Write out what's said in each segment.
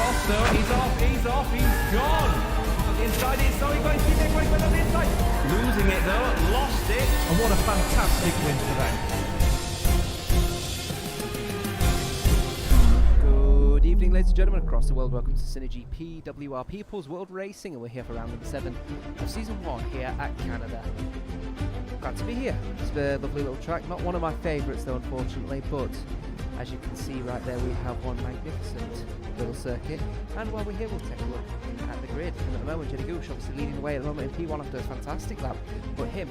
off though, he's gone! On the inside, he's going to keep it going on the inside. Losing it though, lost it, and what a fantastic win for them. Good evening, ladies and gentlemen across the world. Welcome to SynergyPWR People's World Racing, and we're here for round number 7 of season 1 here at Canada. Glad to be here. It's a lovely little track, not one of my favourites though, unfortunately, but as you can see right there, we have one magnificent little circuit, and while we're here we'll take a look at the grid. And at the moment, Jenny Gooch obviously leading the way at the moment in P1 after a fantastic lap, but him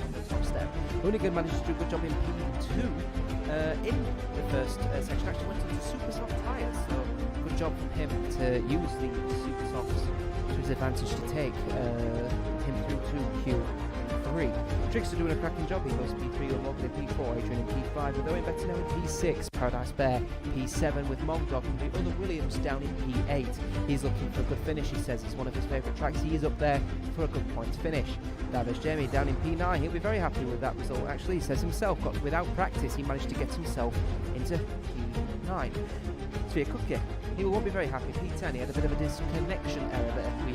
on the top step. Hoonigan managed to do a good job in P2 in the first section, actually went into super soft tyres, so good job from him to use the super softs to his advantage to take him through to Q3. Trickster doing a cracking job. He goes P3 with Morgan in P4, Adrian in P5, with Owen Better now in P6, Paradise Bear P7 with Mogdog and the other Williams down in P8. He's looking for a good finish, he says. It's one of his favourite tracks. He is up there for a good point to finish. Davish Jamie down in P9. He'll be very happy with that result. Actually, he says himself, without practice, he managed to get himself into P9. Sphere Cookie, he won't be very happy. P10, he had a bit of a disconnection error, but if we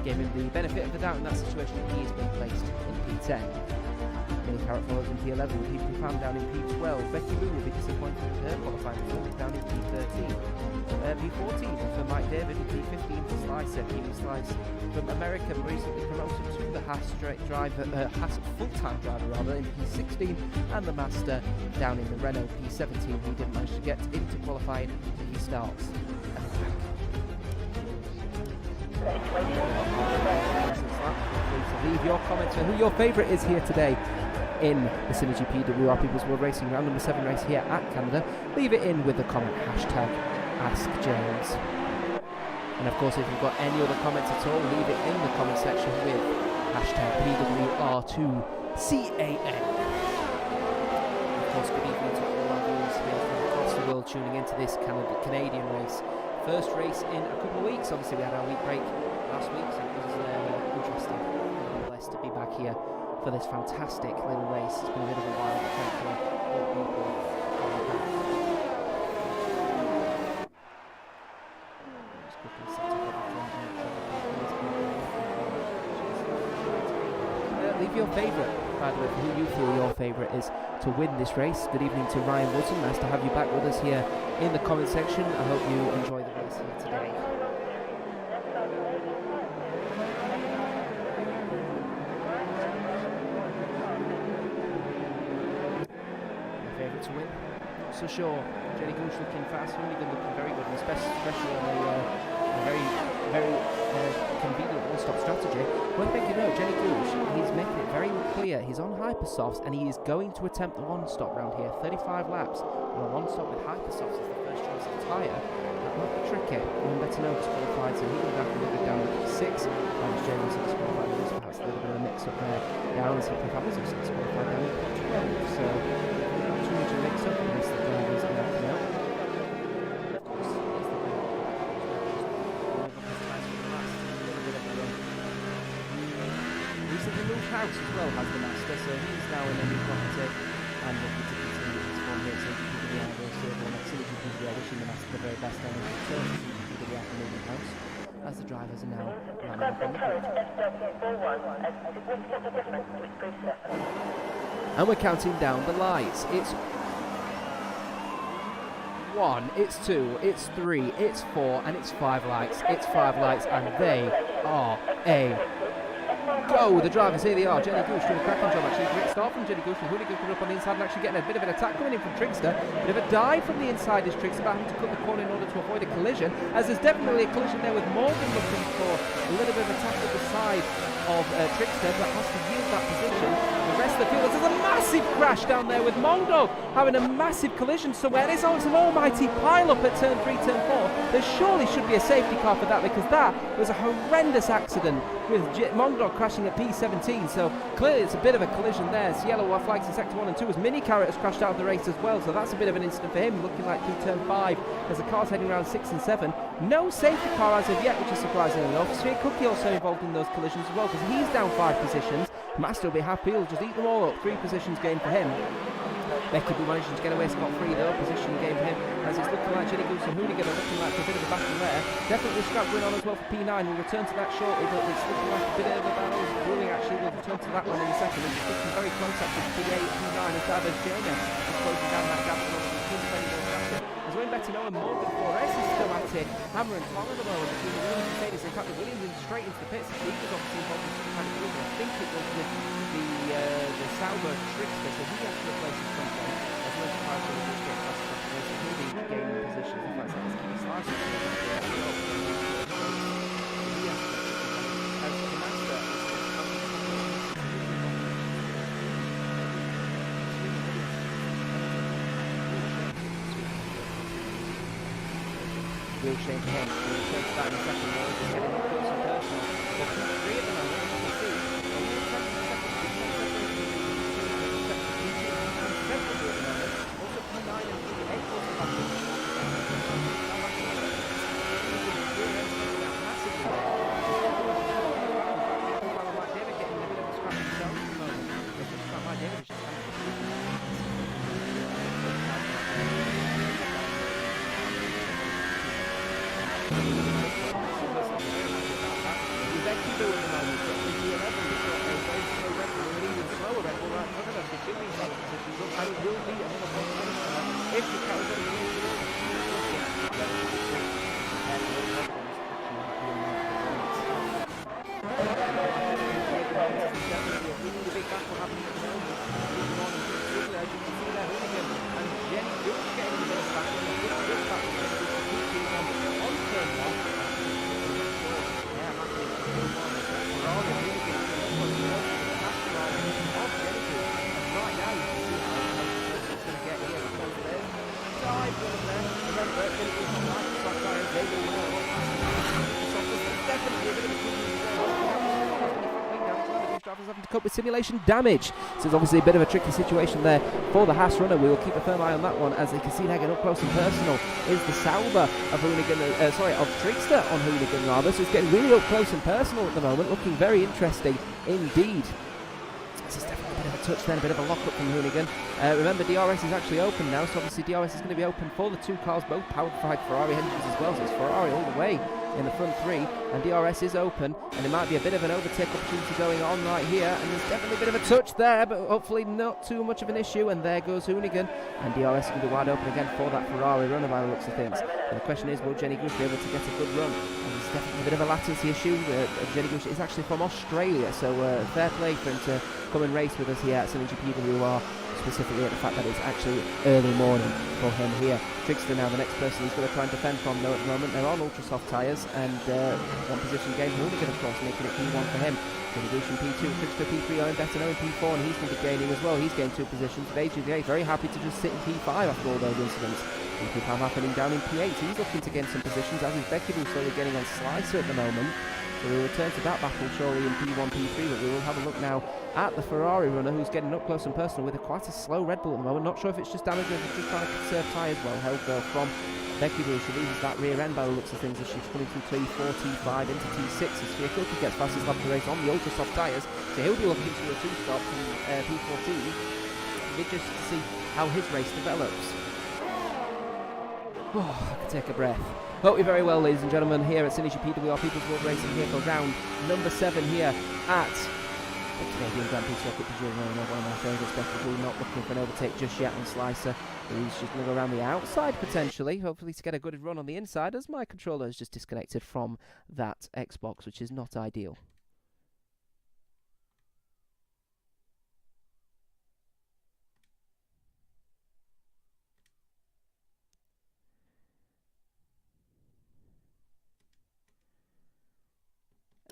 gave him the benefit of the doubt in that situation, he is being placed in P10. Mini Carrot follows in P11 with Heath Pam down in P12. Becky Lou will be disappointed with her qualifying performance down in P13. P14 for Mike David and P15 for Slicer. Kiwi Slice from America, recently promoted to the Haas Haas full-time driver rather, in P16, and the Master down in the Renault P17. He didn't manage to get into qualifying, so he starts at the back. Please leave your comments on who your favourite is here today in the SynergyPWR People's World Racing round number 7 race here at Canada. Leave it in with the comment hashtag AskJames. And of course, if you've got any other comments at all, leave it in the comment section with hashtag PWR2CAN. Of course, good evening to all our viewers here from across the world tuning into this Canadian race. First race in a couple of weeks. Obviously, we had our week break last week, so it was interesting nonetheless to be back here for this fantastic little race. It's been a bit of a while, but thankfully all people are back. Just quickly set up everything. Leave your favourite, by the way, for who you feel your favourite is to win this race. Good evening to Ryan Woodson. Nice to have you back with us here in the comment section. I hope you enjoy the race here today. My favourite to win? Not so sure. Jenny Gooch looking fast, Hoonigan looking very good, and especially on a very convenient one-stop strategy. One thing you know, Jenny Gooch, he's making it very clear he's on hypersofts and he is going to attempt the one-stop round here. 35 laps on a one-stop with hypersofts as the first choice of tyre. That might be tricky. One better know disqualified, so he would have to look it down at 6. James James is disqualified, there's perhaps a little bit of a mix-up there. Down as he perhaps is disqualified down at 12. So not too much of a mix-up unless the drivers are out now. Of course, he's the recently moved house as well, has the Master, so he's now in a new property and looking to continue his form here. So PWR will serve on at SynergyPWR, wishing the Master the very best on his return to PWR from moving house, as the drivers are now lining up on the grid. And we're counting down the lights. It's 1, it's 2, it's 3, it's 4, and it's 5 lights. It's 5 lights, and they are a go. The drivers, here they are. Jenny Gooch doing a cracking job actually. Great start from Jenny Gooch, and Hoonigan coming up on the inside and actually getting a bit of an attack coming in from Trickster. Bit of a dive from the inside is Trickster, but having to cut the corner in order to avoid a collision, as there's definitely a collision there with Morgan looking for a little bit of attack at the side of Trickster, but has to yield that position. The rest of the field, there's a massive crash down there with Mongdog having a massive collision somewhere. It's almost an almighty pile up at turn 3, turn 4. There surely should be a safety car for that, because that was a horrendous accident with Mongdog crashing at P17. So clearly it's a bit of a collision there. It's yellow flags in sector 1 and 2 as Mini Carrot has crashed out of the race as well. So that's a bit of an incident for him, looking like through turn 5 as the car's heading around 6 and 7. No safety car as of yet, which is surprising enough. Sphere Cookie also involved in those collisions as well, because he's down 5 positions. Master will be happy, he'll just eat them all up. 3 positions gained for him. Becky will managing to get away scot-free though. Position game for him as it's looking like Jenny Goose and Hoonigan are looking like a bit of a battle there. Definitely scrap win on as well for P9. We'll return to that shortly, but it's looking like a bit of a battle is brewing actually. We'll return to that one in a second. It's looking very close actually to P8, P9 as Davos Jana is closing down that gap at the moment. As Wayne Bettino and Morgan 4S is still at it. Hammer and Tom at the moment between the Williams and Mercedes. In fact, the Williams in straight into the pits. The Eagles obviously involved in some kind of collision. I think it was with the Sauber Trickster, so he has to replace his front end. As well as the Power Collision just get past the front end, so he'll be gaining positions. In fact, let's keep a slice of Will change again. We'll return to that in a second. We're just getting up close and personal. But three of them are going to see. Also P9 and P8 also have to David getting a bit of a scrap himself at the moment. David is just having to cope with simulation damage. So it's obviously a bit of a tricky situation there for the Haas runner. We will keep a firm eye on that one, as they can see they're getting up close and personal. Is the Sauber of Trickster on Hoonigan rather. So it's getting really up close and personal at the moment, looking very interesting indeed. This is definitely a bit of a touch then, a bit of a lock-up from Hoonigan. Remember, DRS is actually open now, so obviously DRS is going to be open for the two cars, both powered by Ferrari engines as well, so it's Ferrari all the way in the front three, and DRS is open, and there might be a bit of an overtake opportunity going on right here, and there's definitely a bit of a touch there, but hopefully not too much of an issue, and there goes Hoonigan, and DRS is going to be wide open again for that Ferrari runner by the looks of things. And the question is, will Jenny Gush be able to get a good run? And there's definitely a bit of a latency issue. Jenny Gush is actually from Australia, so fair play for him to come and race with us here at SynergyPWR, specifically at the fact that it's actually early morning for him here. Trickster now the next person he's going to try and defend from though at the moment. They're on ultra soft tyres, and one position gain Hoonigan of course, making it P1 for him. Revolution P2, Trickster P3, Owen Bettino in P4, and he's going to be gaining as well. He's gained 2 positions. AGVA very happy to just sit in P5 after all those incidents. Keep on happening down in P8. He's looking to gain some positions, as is Becky, who's slowly getting on Slicer at the moment. So we'll return to that battle surely in P1, P3, but we will have a look now at the Ferrari runner, who's getting up close and personal with quite a slow Red Bull at the moment. Not sure if it's just damage or if it's just trying to conserve tyres. Well held though from Becky Blue. She loses that rear end by the looks of things as she's coming through T4, T5 into T6 as Fiakoki gets fastest lap of the race on the ultra soft tyres. So he'll be looking to a 2-stop from P14. Just to see how his race develops. Oh, I can take a breath. Hope you're very well, ladies and gentlemen, here at SynergyPWR People's World Racing here for round number 7 here at the Canadian Grand Prix Circuit de Gilles. One of my favourites, Becky Blue, not looking for an overtake just yet on Slicer. He's just going to go around the outside potentially, hopefully to get a good run on the inside, as my controller is just disconnected from that Xbox, which is not ideal.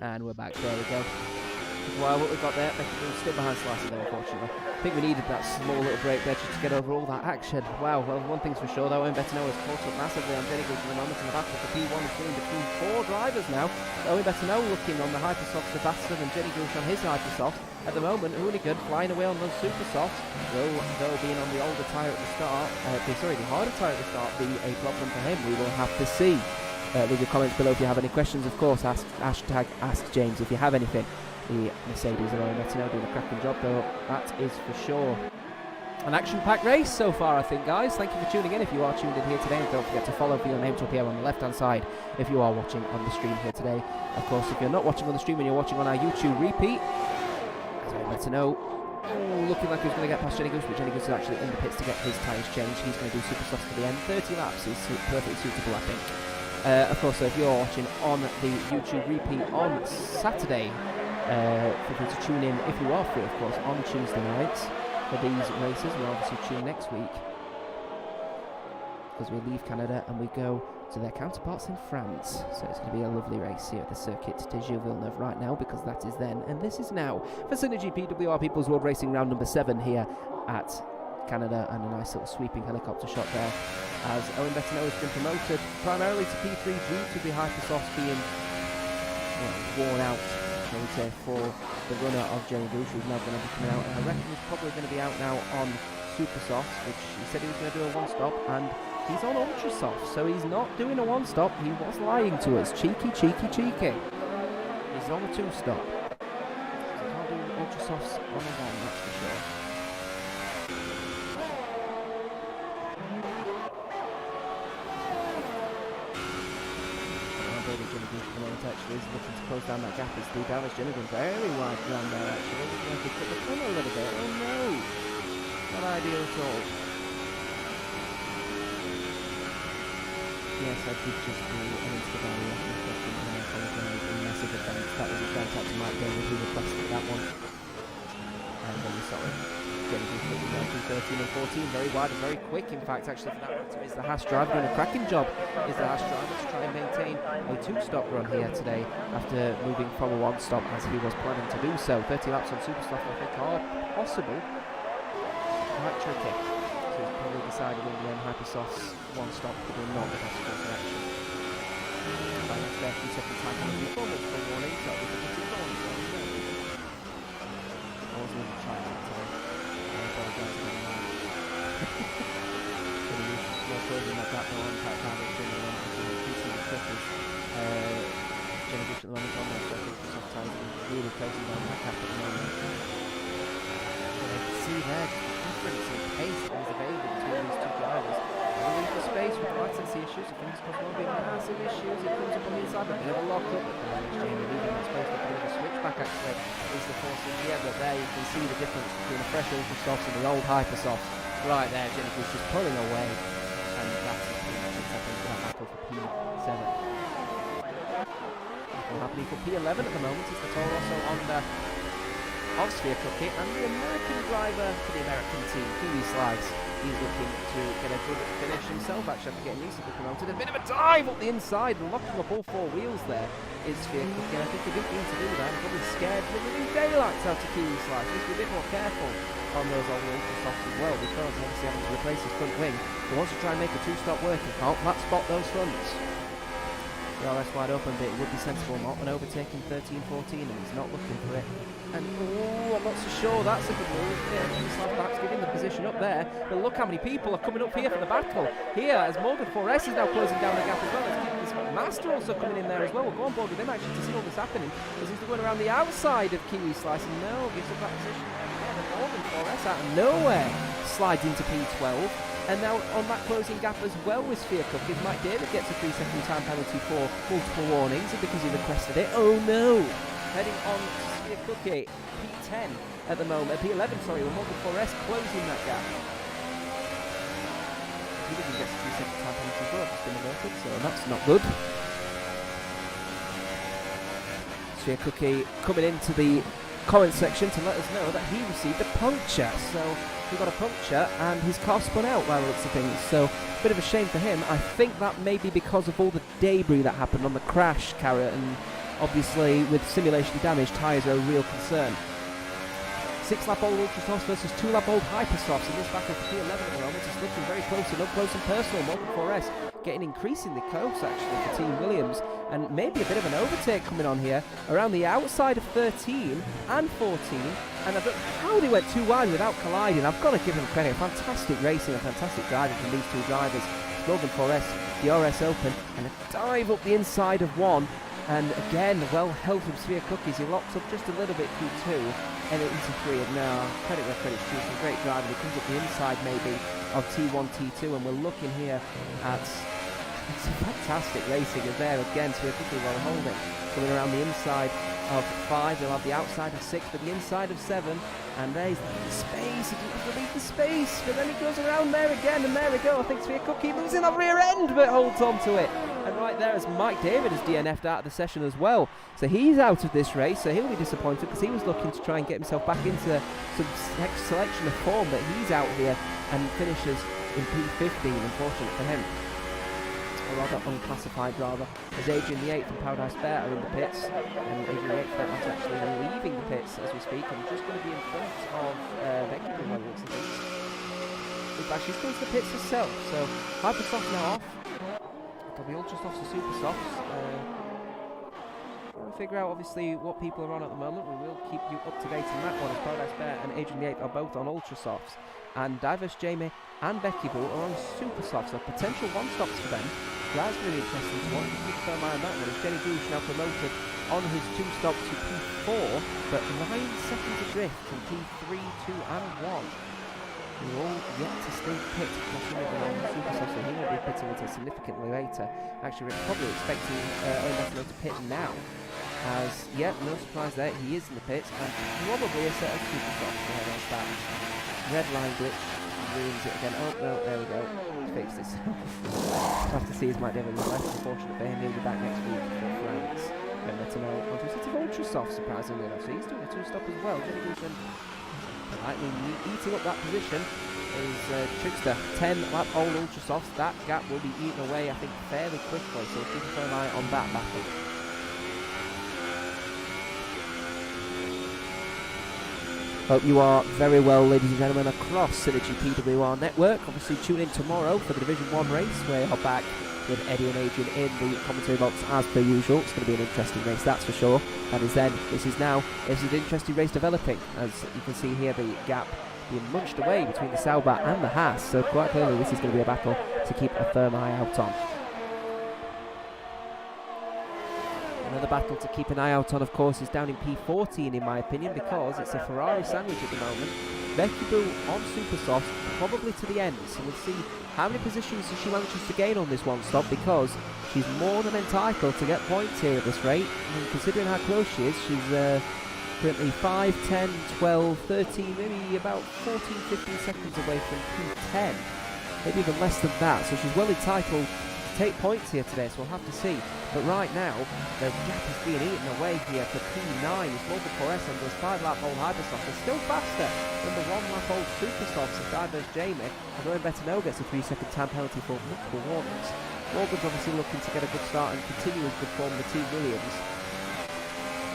And we're back, there we go. Well, what we've got there, Becky still behind Slicer there, unfortunately. I think we needed that small little break there just to get over all that action. Wow, well, one thing's for sure though, Owen Bettino has caught up massively on Jenny Gush at the moment in the battle for P1 is going between 4 drivers now. Owen Bettino looking on the Hypersoft faster than Jenny Gush on his Hypersoft. At the moment, Hoonigan flying away on those super softs, though being on the older tyre at the start, the harder tyre at the start being a problem for him, we will have to see. Leave your comments below if you have any questions, of course. Hashtag Ask James if you have anything. The Mercedes are Bettino doing a cracking job though, that is for sure. An action-packed race so far, I think, guys. Thank you for tuning in if you are tuned in here today, and don't forget to follow for your name to appear on the left-hand side if you are watching on the stream here today. Of course, if you're not watching on the stream and you're watching on our YouTube repeat, as I let to know, looking like he's going to get past Jenny Goose, but Jenny Goose is actually in the pits to get his tyres changed. He's going to do super softs to the end. 30 laps is perfectly suitable, I think. Of course, so if you're watching on the YouTube repeat on Saturday, feel free to tune in if you are free, of course, on Tuesday nights. For these races, we'll obviously tune next week because we leave Canada and we go to their counterparts in France. So it's going to be a lovely race here at the Circuit de Gilles Villeneuve right now, because that is then and this is now for SynergyPWR People's World Racing round number 7 here at Canada, and a nice little sweeping helicopter shot there as Owen Bettino has been promoted primarily to P3 due to the Hypersofts being worn out, shall we say, for the runner of Jenny Goose, who's now going to be coming out, and I reckon he's probably going to be out now on Super Softs, which he said he was going to do a one-stop, and he's on Ultra Softs, so he's not doing a one-stop. He was lying to us. Cheeky, cheeky, cheeky. He's on a two-stop. So he can't do Ultra Softs on a one, that's for sure. Jenny Goose at the moment actually is looking to close down that gap as the damage. Jenny Goose very wide around there actually. Looking like he put the corner a little bit. Oh no! Not ideal at all. Yes, I did just do an Instagram reaction question and I apologise in massive advance. That was a shout out to Mike David who requested that one. And very sorry. Jenny Goose looking down through 13 and 14, very wide and very quick. In fact, actually for that matter, is the Haas driver doing a cracking job. Is the Haas driver to try and maintain a two-stop run here today after moving from a one-stop as he was planning to do so. 30 laps on super stop I think are possible. Quite tricky. So he's probably decided in the end Hypersofts one-stop probably not the best course of action. Right, that's there, 2 seconds time on the before multiple warnings. That was a bit of warning, so I wasn't even trying that time. I apologise again. We're closing that gap now on Pat Harris in the one increasing the quickest. Jenny Goose at the moment on there, so I think the soft times are really closing down that gap at the moment. And I can see there difference in pace that is available between these two drivers. We'll leave the space with license issues. I think it's because one being massive issues. It comes up on the inside, a bit of a lock up, but then Jamie leaving that space, a bit of a switchback actually is the force in here, but there you can see the difference between the fresh Ultra Softs and the old Hyper Softs. Right there, Jenny Goose just pulling away, and that's pretty much it, I think, for that battle for P7. Nothing happening for P11 at the moment is the Toro Rosso on the Sphere Cookie, and the American driver for the American team, Kiwi Slides. He's looking to get a good finish himself, actually, after getting recently promoted. A bit of a dive up the inside, and locking up all 4 wheels there is Sphere Cookie. And I think he didn't mean to do that. He's probably scared the living daylights out of Kiwi Slides. Needs to be a bit more careful on those old Ultra Softs as well, because obviously having to replace his front wing, he wants to try and make a two-stop work. He can't flat spot those fronts. The RS wide open, but it would be sensible not when overtaking 13-14, and he's not looking for it. And I'm not so sure that's a good move. Perhaps giving the position up there. But look how many people are coming up here for the battle. Here, as Morgan 4S is now closing down the gap as well. There's Master also coming in there as well. We'll go on board with him actually to see all this happening, as he's going around the outside of Kiwi Slice, and no, gives up that position. Yeah, the Morgan 4S out of nowhere slides into P12. And now on that closing gap as well with Sphere Cookies, Mike David gets a 3-second time penalty for multiple warnings because he requested it. Oh no! Heading on to Sphere Cookie, P10 at the moment, P11, sorry, with Morgan 4S closing that gap. He didn't get a 3-second time penalty as well, it's been alerted, so that's not good. Sphere Cookie coming into the comment section to let us know that he received a puncture. So he got a puncture and his car spun out by the looks of things. So a bit of a shame for him. I think that may be because of all the debris that happened on the crash, Carrot, and obviously with simulation damage, tyres are a real concern. 6-lap old Ultra Softs versus 2-lap old Hyper Softs in this battle for P11 at the moment. It's looking very close and up close and personal. Morgan 4S getting increasingly close actually for Team Williams, and maybe a bit of an overtake coming on here around the outside of 13 and 14. And I don't know how they went too wide without colliding. I've got to give them credit. Fantastic racing, a fantastic driving from these two drivers. Morgan 4S, the RS Open, and a dive up the inside of one. And again, well held from Sphere Cookies. He locks up just a little bit through 2, and into 3. And now, credit where credit's due, some great driving. He comes up the inside maybe of T1, T2, and we're looking here at some fantastic racing. And there again, Sphere Cookie well holding. Coming around the inside of 5, they'll have the outside of 6, but the inside of 7. And there's the space, he didn't have to leave the space, but then he goes around there again, and there we go. I think Sphere Cookie losing that rear end, but holds on to it. And right there is Mike David has DNF'd out of the session as well. So he's out of this race, so he'll be disappointed because he was looking to try and get himself back into some next selection of form, but he's out here and finishes in P15, unfortunate for him. Or rather, unclassified rather, as Adrian the 8th and Paradise Bear are in the pits, and Adrian the 8th is actually leaving the pits as we speak, and just going to be in front of Becky by the looks of things. In fact, she's going to the pits herself, so Hypersoft now off. It'll be Ultra Softs and Super Softs. Trying to figure out obviously what people are on at the moment. We will keep you up to date on that one, as Paradise Bear and Adrian the 8th are both on Ultra Softs, and Diverse Jamie and Becky Bull are on Super Softs, so potential one-stops for them. That's really interesting to watch. Keep a firm eye on that one. As Jenny Gooch now promoted on his 2-stop to P4, but 9 seconds adrift from P3, 2 and 1. We're all yet to stay pit. Not on Super Soft, so he won't be pitting until significantly later. Actually, we're probably expecting Owen Bettino to pit now. As, yeah, no surprise there, he is in the pits, and probably a set of Super Softs ahead on start. Red line glitch ruins it again. Oh no, there we go. Fix this. We'll have to see his Mike David was less unfortunate for him. He'll be back next week for France. And let him know onto a set of Ultra Soft, surprisingly enough. So he's doing a 2-stop as well. Jenny Guzman politely eating up that position is Trickster. 10 lap old Ultra Softs. That gap will be eaten away, I think, fairly quickly. So keep a firm eye on that battle. Hope you are very well, ladies and gentlemen, across SynergyPWR network. Obviously, tune in tomorrow for the Division 1 race, where I'll back with Eddie and Adrian in the commentary box as per usual. It's going to be an interesting race, that's for sure. That is then. This is now. This is an interesting race developing, as you can see here, the gap being munched away between the Sauber and the Haas. So quite clearly, this is going to be a battle to keep a firm eye out on. Another battle to keep an eye out on, of course, is down in P14, in my opinion, because it's a Ferrari sandwich at the moment. Becky Boo on Super Soft, probably to the end, so we'll see how many positions she manages to gain on this one stop, because she's more than entitled to get points here at this rate. I mean, considering how close she is, she's currently 5, 10, 12, 13, maybe about 14, 15 seconds away from P10, maybe even less than that, so she's well entitled to take points here today, so we'll have to see. But right now, the gap is being eaten away here for P9. It's Morgan Forrest and those 5-lap-old Hypersoft are still faster than the 1-lap-old Supersofts of Diverse Jamie. And Owen Bettino gets a 3-second time penalty for multiple warnings. Morgan's obviously looking to get a good start and continue his good form with Team Williams,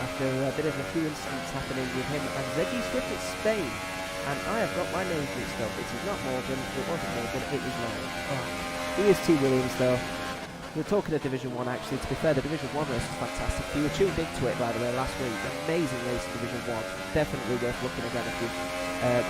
after a bit of a few incidents happening with him and Zeddy Swift at Spain. And I have got my name mixed up. It is not Morgan, it wasn't Morgan, it is Morgan. Oh. He is Team Williams though. We were talking of Division 1 actually. To be fair, the Division 1 race was fantastic. We were tuned into it, by the way, last week. Amazing race in Division 1. Definitely worth looking again if you've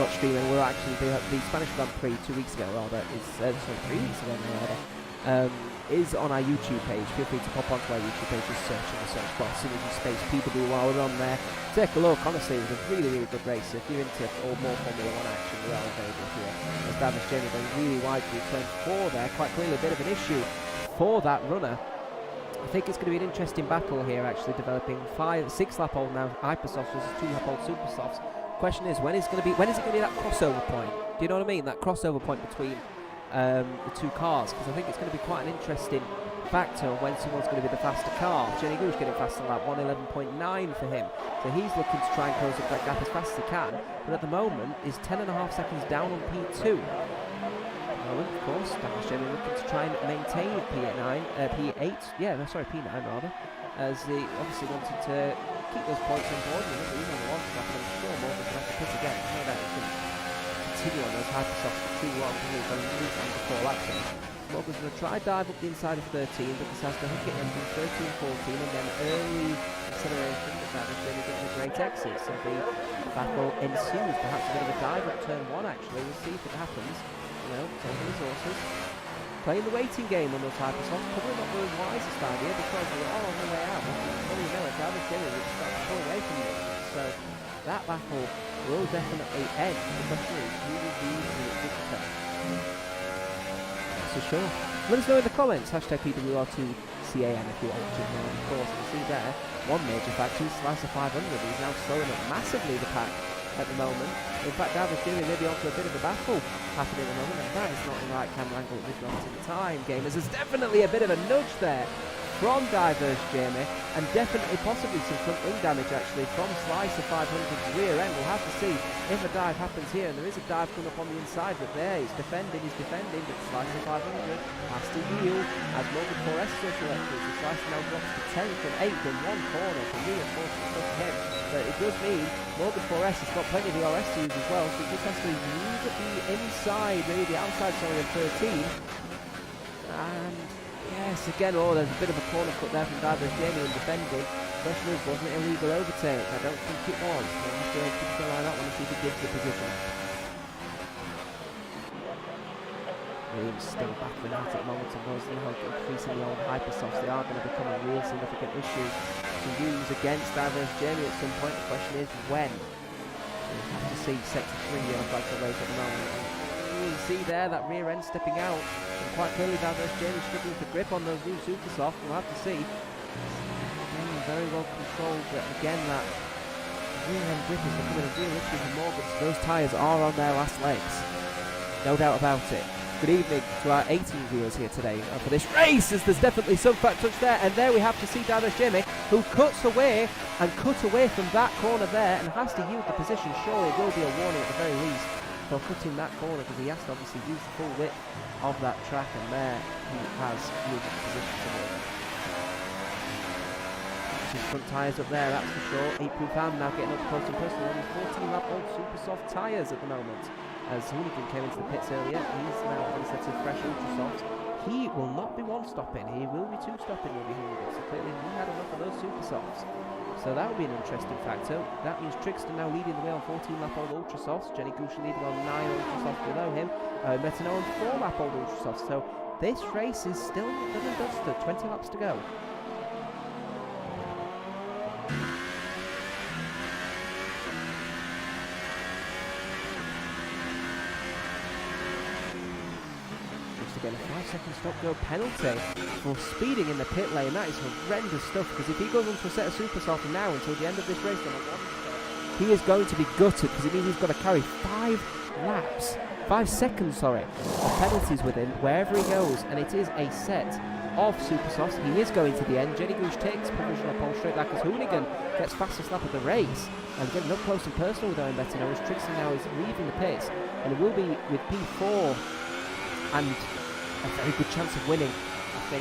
got streaming. Well, actually, the Spanish Grand Prix 2 weeks ago, rather, is, sorry, 3 weeks ago, rather, is on our YouTube page. Feel free to pop onto our YouTube page, just search in the search box, Synergy Space PWR, we're on there. Take a look, honestly, it was a really, really good race. So if you're into more Formula 1 action, we are very good here. As Davis Jenny going really wide through turn 4 there, quite clearly a bit of an issue for that runner. I think it's going to be an interesting battle here, actually, developing 6-lap-old now Hypersofts versus 2-lap-old Supersofts. Question is, when is it going to be that crossover point? Do you know what I mean? That crossover point between the two cars, because I think it's going to be quite an interesting factor when someone's going to be the faster car. Jenny Gooch getting faster than that, 1:11.9 for him. So he's looking to try and close up that gap as fast as he can, but at the moment is 10.5 seconds down on P2. Of course, Davis Jenny looking to try and maintain P8, P9 rather, as they obviously wanted to keep those points on board. He's on the 1 track, and I'm sure Morgan's going to have to pit again. No doubt he's going to continue on those Hypersofts for too long, because he's going to lose on before that finish. Morgan's going to try dive up the inside of 13, but decides to hook it in from 13, 14, and then early acceleration, but Davis Jenny getting a great exit. So the battle ensues, perhaps a bit of a dive up turn 1 actually. We'll see if it happens. You know, taking resources, playing the waiting game on those Hypersofts, probably not the wisest idea, because they are on the way out. that battle will definitely end. The question is, who will be the victor? That's for sure. Let us know in the comments, #PWR2CAN if you are watching now. Of course, you see there, one major factor, Slicer 500, he's now slowing up massively the pack at the moment. In fact, Davis Jimmy maybe onto a bit of a battle happening at the moment, and that is not the right camera angle at this moment in time. Gamers, there's definitely a bit of a nudge there from Diverse Jamie, and definitely possibly some front wing damage actually from Slicer 500's rear end. We'll have to see if a dive happens here, and there is a dive coming up on the inside, but there, he's defending, but Slicer 500 has to yield as Morgan 4S still selected. So Slicer now drops to 10th and 8th in one corner to reinforce the stuff him. But it does mean Morgan 4S has got plenty of DRS to use as well, so he just has to use the inside, really the outside, sorry, of 13. And yes, again, there's a bit of a corner cut there from Diverse Jamie in defending. Question is, wasn't it a legal overtake? I don't think it was. So we'll have to keep an eye on that one and see if it gives the position. Williams still battling out at the moment, and those increasingly old hypersofts, they are going to become a real significant issue to use against Diverse Jamie at some point. The question is when. We'll have to see sector 3 on a flag race at the moment. You can see there that rear end stepping out, and quite clearly Diverse Jamie struggling to grip on those new Supersoft. We'll have to see. Again, very well controlled, but again that rear end grip is becoming a real issue for Morgan, so those tyres are on their last legs. No doubt about it. Good evening to our 18 viewers here today for this race, as there's definitely some fat touch there, and there we have to see Diverse Jamie, who cuts away from that corner there and has to yield the position. Surely it will be a warning at the very least for cutting that corner, because he has to obviously use the full width of that track, and there he has yielded the position to him. His front tyres up there, that's for sure. 8-proof hand now getting up close and personal on his 14-lap old Supersoft tyres at the moment. As Hooligan came into the pits earlier, he's now on a set of fresh Ultrasofts. He will not be one-stopping, he will be two-stopping with the Hooligan, so clearly he had enough of those Supersofts. So that will be an interesting factor. That means Trickster now leading the way on 14-lap old Ultrasofts, Jenny Gooch leading on 9 Ultrasofts below him, Metano on 4-lap old Ultrasofts. So this race is still done and dusted, 20 laps to go. Again, a 5-second stop-go penalty for speeding in the pit lane. That is horrendous stuff, because if he goes onto a set of Supersoft now until the end of this race, he is going to be gutted, because it means he's got to carry 5 seconds, of penalties with him wherever he goes, and it is a set of Supersofts. He is going to the end. Jenny Gooch takes provisional pole straight back as Hoonigan gets fastest lap of the race, and getting up close and personal with Owen Bettino as Trixie now is leaving the pits, and it will be with P4 and a very good chance of winning, I think.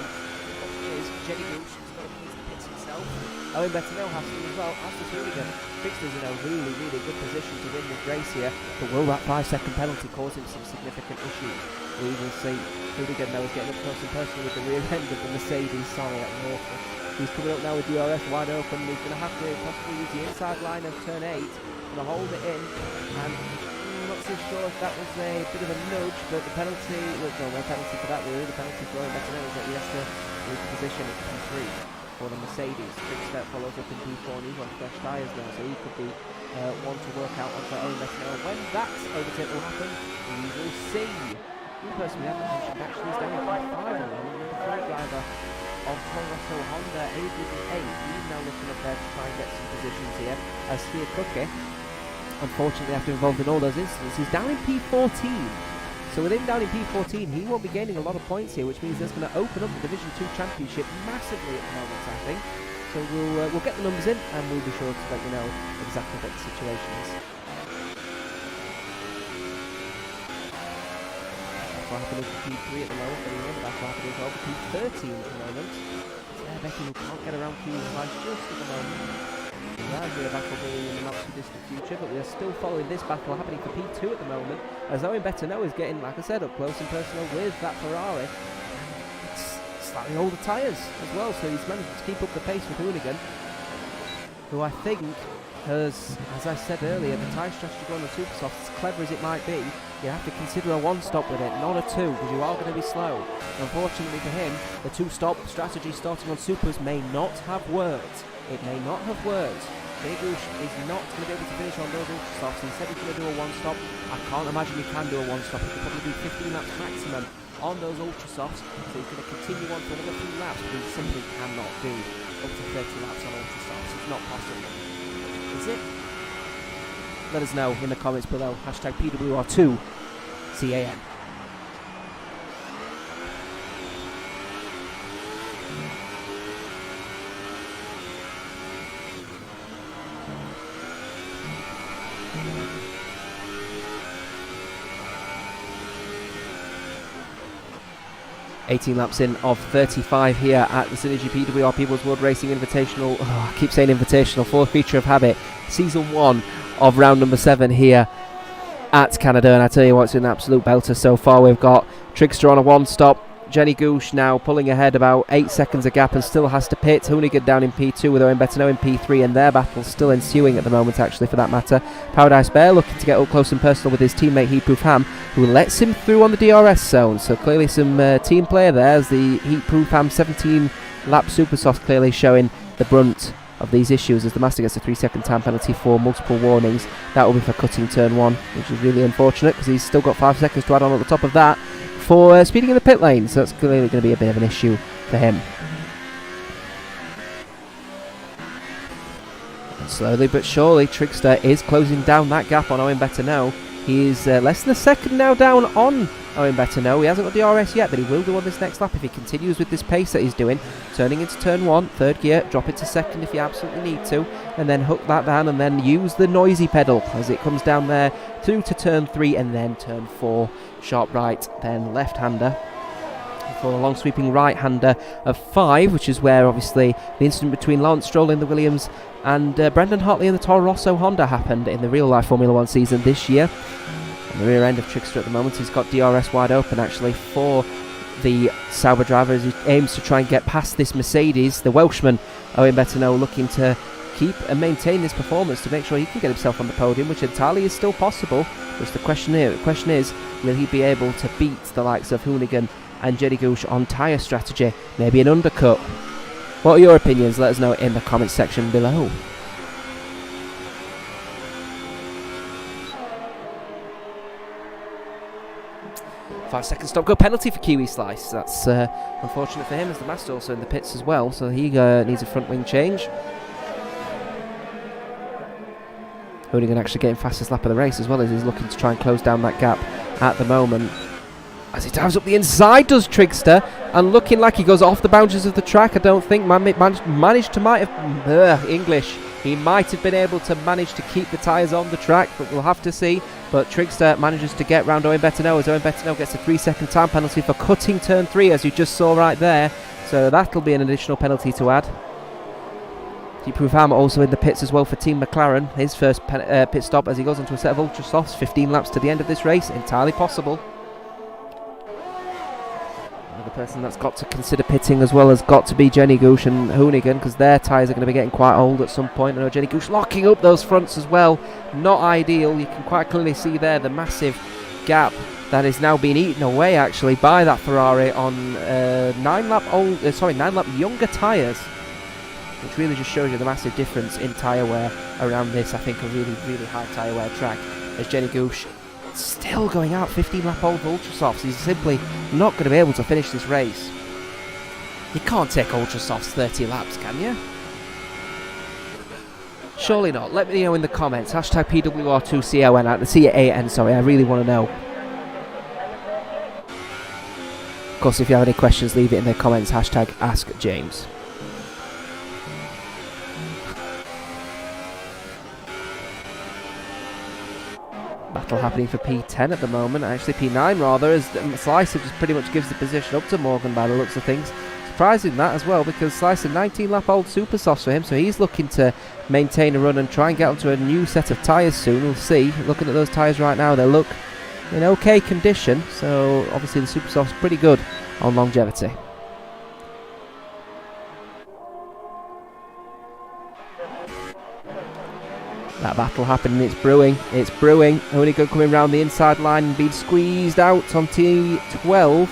Is Jenny Gooch, who's got to place the pits himself. Owen Bettino has to as well, as does Hooligan. Trixter's in a really, really good position to win this race here, but will that 5-second penalty cause him some significant issues? We will see. Hooligan now is getting up close and personal with the rear end of the Mercedes. Sorry, that was awful. He's coming up now with DRS wide open. He's going to have to possibly use the inside line of turn 8, going to hold it in, and I'm not so sure if that was a bit of a nudge, but the penalty, no penalty for that really. The penalty for Owen Bettino is that he has to lose the position at P3 for the Mercedes. Trickster follows up in P4 and he's on fresh tyres now, so he could be one to work out on for Owen Bettino. When that overtake will happen, we will see. One person we haven't mentioned actually is down in P5 at the moment, number 4 driver of Toro Honda, AWA. He's now looking up there to try and get some positions here, as Thea Cookie, unfortunately, after involved in all those incidents, he's down in P14. So with him down in P14, he won't be gaining a lot of points here, which means that's going to open up the Division 2 Championship massively at the moment, I think. So we'll get the numbers in, and we'll be sure to let you know exactly what the situation is. That's what happened with P3 at the moment, anyway, but that's what happened as well with P13 at the moment. Becky can't get around P5 just at the moment. Largely a battle being in the not too distant future, but we are still following this battle happening for P2 at the moment, as Owen Bettino is getting, like I said, up close and personal with that Ferrari. It's slightly older tyres as well, so he's managed to keep up the pace with Hooligan, who I think has, as I said earlier, the tyre strategy going on Supersoft, as clever as it might be, you have to consider a 1-stop with it, not a 2, because you are going to be slow. Unfortunately for him, the 2-stop strategy starting on Supers may not have worked. It may not have worked, Jenny Gooch is not going to be able to finish on those ultra softs. Instead he's going to do a one-stop. I can't imagine he can do a one-stop. He could probably do 15 laps maximum on those ultra softs. So he's going to continue on for another few laps, but he simply cannot do up to 30 laps on ultra softs. It's not possible. Is it? Let us know in the comments below. Hashtag PWR2CAN. Laps in of 35 here at the SynergyPWR People's World Racing Invitational. I keep saying invitational, fourth feature of habit. Season 1 of round number 7 here at Canada. And I tell you what, it's an absolute belter so far. We've got Trickster on a one-stop. Jenny Gooch now pulling ahead about 8 seconds a gap and still has to pit. Hoonigan down in P2 with Owen Bettino in P3, and their battle still ensuing at the moment, actually, for that matter. Paradise Bear looking to get up close and personal with his teammate Heatproof Ham, who lets him through on the DRS zone. So clearly some team player there, as the Heatproof Ham 17-lap Supersoft clearly showing the brunt of these issues, as the Master gets a 3-second time penalty for multiple warnings. That will be for cutting turn 1, which is really unfortunate because he's still got 5 seconds to add on at the top of that for speeding in the pit lane, so that's clearly going to be a bit of an issue for him. And slowly but surely, Trickster is closing down that gap on Owen Bettino. He is less than a second now down on Owen Bettino. He hasn't got DRS yet, but he will do on this next lap if he continues with this pace that he's doing. Turning into turn 1, third gear, drop it to second if you absolutely need to, and then hook that down and then use the noisy pedal as it comes down there through to turn 3 and then turn 4. Sharp right, then left-hander for a long sweeping right-hander of 5, which is where obviously the incident between Lance Stroll in the Williams and Brendan Hartley in the Toro Rosso Honda happened in the real-life Formula 1 season this year. On the rear end of Trickster at the moment, he's got DRS wide open actually for the Sauber driver as he aims to try and get past this Mercedes. The Welshman Owen Bettino looking to keep and maintain this performance to make sure he can get himself on the podium, which entirely is still possible. Just the question is, will he be able to beat the likes of Hoonigan and Jenny Gooch on tyre strategy? Maybe an undercut. What are your opinions? Let us know in the comments section below. Five-second stop go penalty for Kiwi Slice. That's unfortunate for him, as the Master also in the pits as well, so he needs a front wing change. Hoonigan actually getting fastest lap of the race as well, as he's looking to try and close down that gap at the moment. As he dives up the inside, does Trickster, and looking like he goes off the boundaries of the track. I don't think He might have been able to manage to keep the tyres on the track, but we'll have to see. But Trickster manages to get round Owen Bettino, as Owen Bettino gets a 3-second time penalty for cutting turn 3, as you just saw right there. So that'll be an additional penalty to add. Heatproof Ham also in the pits as well for Team McLaren. His first pit stop as he goes onto a set of ultra softs. 15 laps to the end of this race, entirely possible. The person that's got to consider pitting as well has got to be Jenny Gooch and Hoonigan, because their tyres are going to be getting quite old at some point. I know Jenny Gooch locking up those fronts as well. Not ideal. You can quite clearly see there the massive gap that is now being eaten away actually by that Ferrari on 9-lap younger tyres, which really just shows you the massive difference in tyre wear around this, I think, a really, really high tyre wear track. As Jenny Gooch still going out 15-lap old ultra softs. He's simply not going to be able to finish this race. You can't take ultra softs 30 laps, can you? Surely not. Let me know in the comments. Hashtag PWR2CAN. Sorry, I really want to know. Of course, if you have any questions, leave it in the comments. Hashtag AskJames. Battle happening for P10 at the moment, actually P9 rather, as Slicer just pretty much gives the position up to Morgan by the looks of things. Surprising that as well, because Slicer 19-lap old super softs for him, so he's looking to maintain a run and try and get onto a new set of tyres soon. We'll see. Looking at those tyres right now, they look in okay condition, so obviously the super softs pretty good on longevity. That battle happening, it's brewing. Hoonigan coming round the inside line and being squeezed out on T12.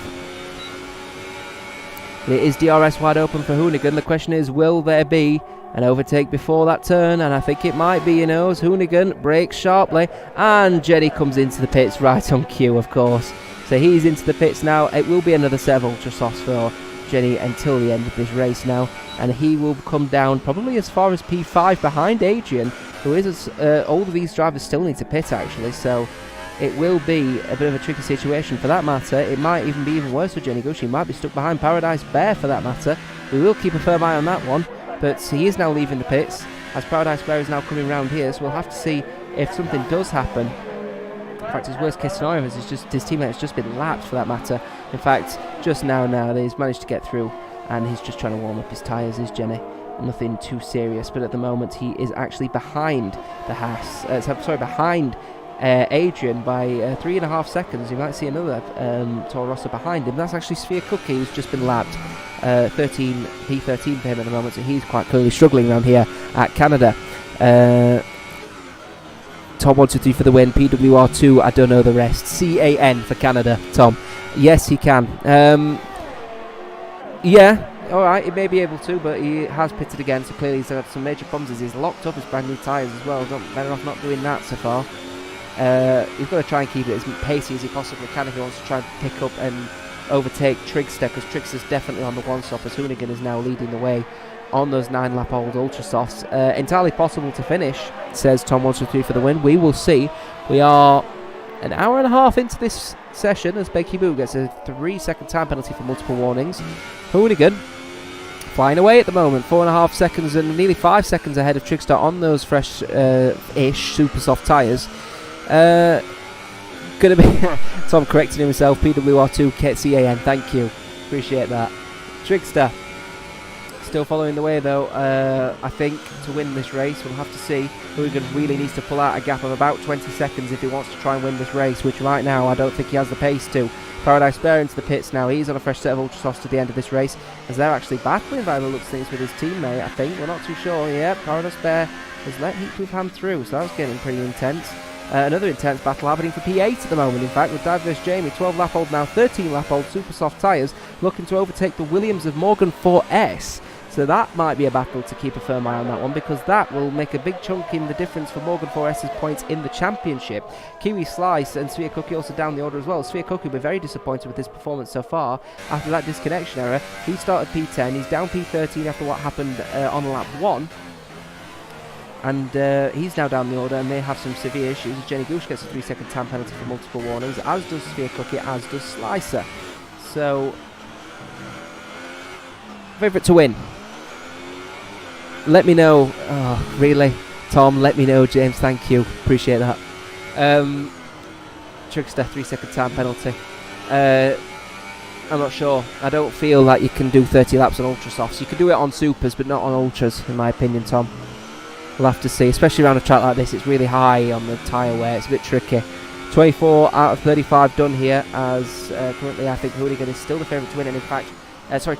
It is DRS wide open for Hoonigan. The question is, will there be An overtake before that turn, and I think it might be, as Hoonigan brakes sharply, and Jenny comes into the pits right on cue, of course. So he's into the pits now. It will be another set of ultra softs for Jenny until the end of this race now, and he will come down probably as far as P5 behind Adrian, who is all of these drivers still need to pit actually, so it will be a bit of a tricky situation. For that matter, it might even be even worse for Jenny Gush. He might be stuck behind Paradise Bear for that matter. We will keep a firm eye on that one, but he is now leaving the pits as Paradise Bear is now coming round here, so we'll have to see if something does happen. In fact, his worst case scenario is just his teammate has just been lapped for that matter. In fact, just now he's managed to get through and he's just trying to warm up his tyres, is Jenny. Nothing too serious, but at the moment he is actually behind the Haas, behind Adrian by 3.5 seconds. You might see another Toro Rosso behind him. That's actually Sphere Cookie, who's just been lapped. P13 for him at the moment, so he's quite clearly struggling around here at Canada. Tom 123 for the win. PWR2, I don't know the rest. CAN for Canada, Tom. Yes, he can. Yeah, alright, he may be able to, but he has pitted again, so clearly he's had some major problems as he's locked up his brand new tyres as well. Better off not doing that so far. He's got to try and keep it as pacey as he possibly can if he wants to try and pick up and overtake Trigster, because Trigster's definitely on the one stop as Hoonigan is now leading the way on those 9-lap-old Ultra Softs. Entirely possible to finish, says Tom 123 for the win. We will see. We are an hour and a half into this session as Becky Boo gets a 3-second time penalty for multiple warnings. Hoonigan flying away at the moment, 4.5 seconds and nearly 5 seconds ahead of Trigstar on those fresh-ish super soft tyres. Gonna be Tom correcting himself. PWR2 CAN, thank you, appreciate that. Trigstar still following the way though. I think to win this race we'll have to see. Hoonigan really needs to pull out a gap of about 20 seconds if he wants to try and win this race, which right now I don't think he has the pace to. Paradise Bear into the pits now. He's on a fresh set of Ultra Softs to the end of this race, as they're actually battling by the looks of things with his teammate, I think. We're not too sure. Yeah, Paradise Bear has let Heatproof Hand through, so that's getting pretty intense. Another intense battle happening for P8 at the moment, in fact, with Dive vs Jamie, 12-lap-old now, 13-lap-old super soft tyres, looking to overtake the Williams of Morgan 4S. So that might be a battle to keep a firm eye on that one, because that will make a big chunk in the difference for Morgan 4S's points in the championship. Kiwi Slice and Sphere Cookie also down the order as well. Sphere Cookie will be very disappointed with his performance so far after that disconnection error. He started P10, he's down P13 after what happened on lap 1. And he's now down the order and may have some severe issues. Jenny Goosh gets a 3-second time penalty for multiple warnings, as does Sphere Cookie, as does Slicer. So, favourite to win. Let me know. Oh, really? Tom, let me know. James, thank you. Appreciate that. Trickster, 3-second time penalty. I'm not sure. I don't feel like you can do 30 laps on Ultra Softs. You can do it on Supers, but not on Ultras, in my opinion, Tom. We'll have to see, especially around a track like this. It's really high on the tyre wear. It's a bit tricky. 24 out of 35 done here, as currently I think Hoonigan is still the favourite to win, and in fact,